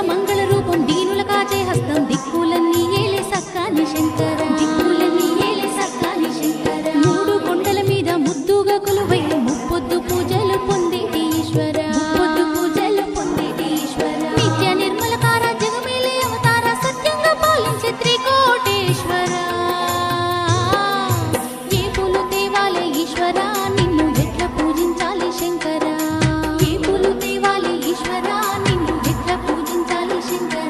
మంగళ రూపం దీనుల కాచే హస్తం దిక్కులన్నీ ఏలే సక్కాని శంకర దిక్కులన్నీ ఏలే సక్కాని శంకర మూడు కొండల మీద ముద్దుగా కొలువై ముప్పొద్దు పూజలు పొందేటి ఈశ్వర ముప్పొద్దు పూజలు పొందేటి ఈశ్వర నిత్య నిర్మలకార జగమేలే అవతార సత్యంగా పాలించే త్రికోటేశ్వర ఏ పూలు తేవాలే ఈశ్వర నిన్ను ఎట్లా పూజించాలి శంకర ఏ పూలు తేవాలే ఈశ్వర నిన్ను ఎట్లా పూజించాలి శంకర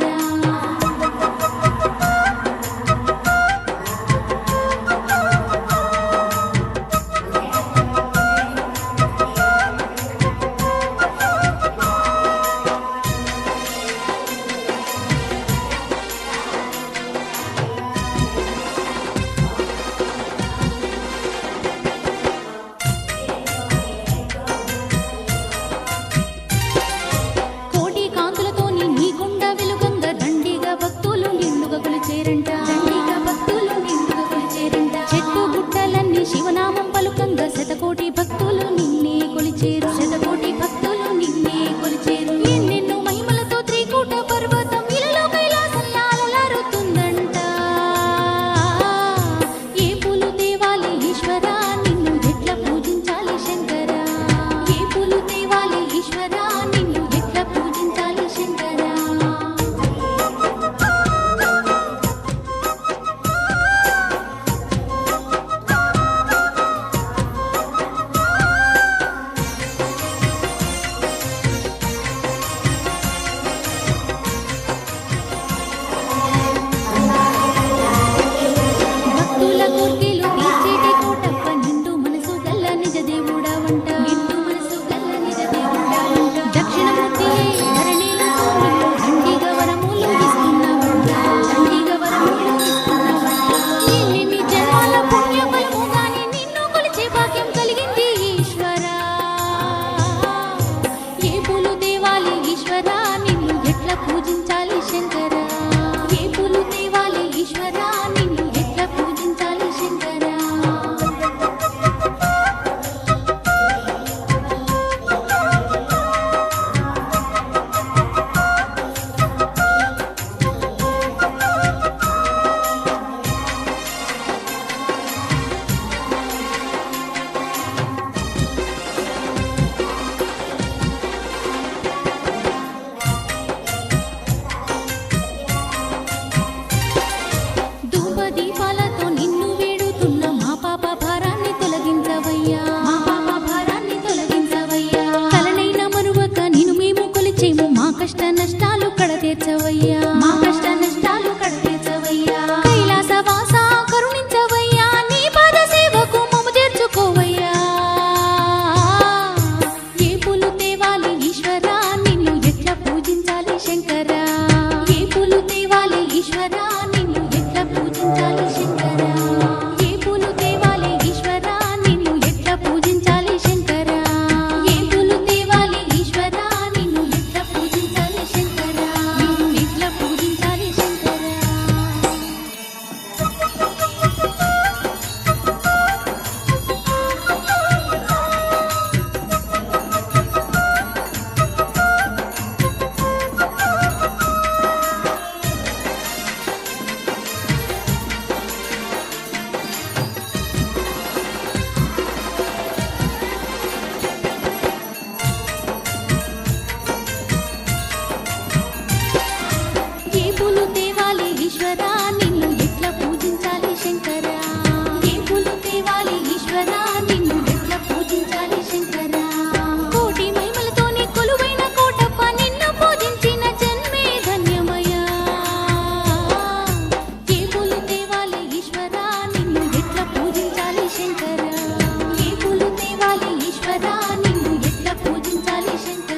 కోటి కాంతులతోని నీ కొండ వెలుగంగా దండిగా భక్తులు నిండుగా కొలిచేరంట దండిగా భక్తులు నిండుగా కొలిచేరంట చెట్టు గుట్టలన్నీ శివనామం పలుకంగా శతకోటి భక్తులు నిన్నే కొలిచేరు శతకోటి భక్తులు నిన్నే కొలిచేరు ఎన్నెన్నో మహిమలతో త్రికూట పర్వతం ఇలలో కైలాసంలా అలలారుతుందంట ఏ పూలు తేవాలి ఈశ్వర నిన్ను ఎట్లా పూజించాలి శంకర ఏ పూలు తేవాలి ఈశ్వర నిన్ను ఎట్లా పూజించాలి శంకర భక్తుల కోర్కెలు తీర్చేటి కోటప్ప నిండు మనసు గల్ల నిజ దేవుడా వంట నిండు మనసు గల్ల నిజ దేవుడా వంట దక్షిణమూర్తియే ధరణిలో నిన్ను దండిగా వరములు ఇస్తున్నావంట దండిగా వరములు ఇస్తున్నావంట ఎన్ని జన్మల పుణ్య ఫలము గాని నిన్ను కొలిచే భాగ్యం కలిగింది ఈశ్వర ఏ పూలు తేవాలి ఈశ్వర నిన్ను ఎట్లా పూజించాలి శంకర ఏ పూలు తేవాలి ఈశ్వర నిన్ను ఎట్లా పూజించాలి శంకర ధూప దీపాలతో నిన్ను వేడుతున్న మా పాప భారాన్ని తొలగించవయ్యా మా పాప భారాన్ని తొలగించవయ్యా కలనైన మరువక నిన్ను మేము కొలిచేము మా కష్ట నష్టాలు కడతీర్చవయ్యా మా కష్ట నష్టాలు కడతీర్చవయ్యా కైలాసవాస కరుణించవయ్యా నీ పాద సేవకు మమ్ము చేర్చుకోవయ్యా ఏ పూలు తేవాలి ఈశ్వర నిన్ను ఎట్లా పూజించాలి శంకర ఏ పూలు తేవాలి ఈశ్వర నిన్ను ఎట్లా పూజించాలి శంకర ఏ పూలు తేవాలి ఈశ్వర నిన్ను ఎట్లా పూజించాలి శంకర ఏ పూలు తేవాలి ఈశ్వర నిన్ను ఎట్లా పూజించాలి శంకర నిన్ను ఎట్లా పూజించాలి శంకర ఏ పూలు తేవాలి ఈశ్వర నిన్ను ఎట్లా పూజించాలి శంకర ఏ పూలు తేవాలి ఈశ్వర నిన్ను ఎట్లా పూజించాలి శంకర కోటి మహిమలతోనే కొలువైన కోటప్ప నిన్ను పూజించిన జన్మే ధన్యమయ్యా ఏ పూలు తేవాలి ఈశ్వర నిన్ను ఎట్లా పూజించాలి శంకర ఏ పూలు తేవాలి ఈశ్వర నిన్ను ఎట్లా పూజించాలి శంకర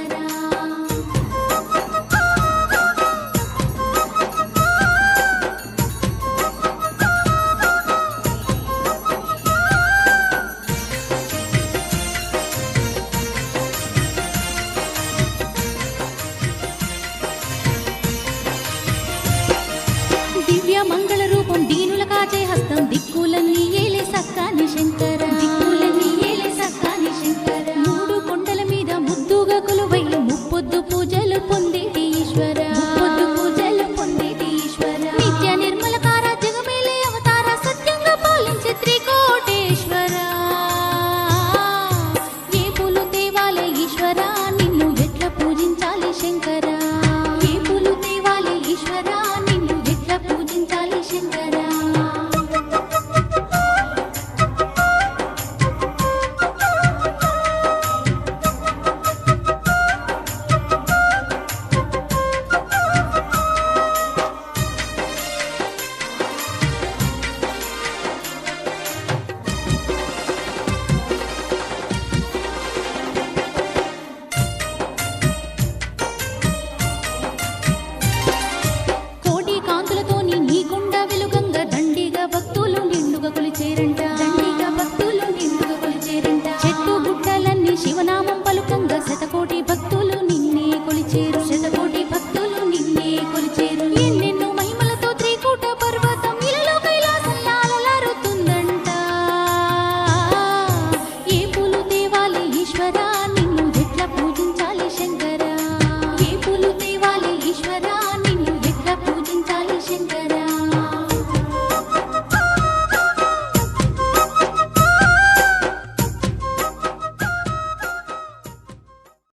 ఈశ్వరా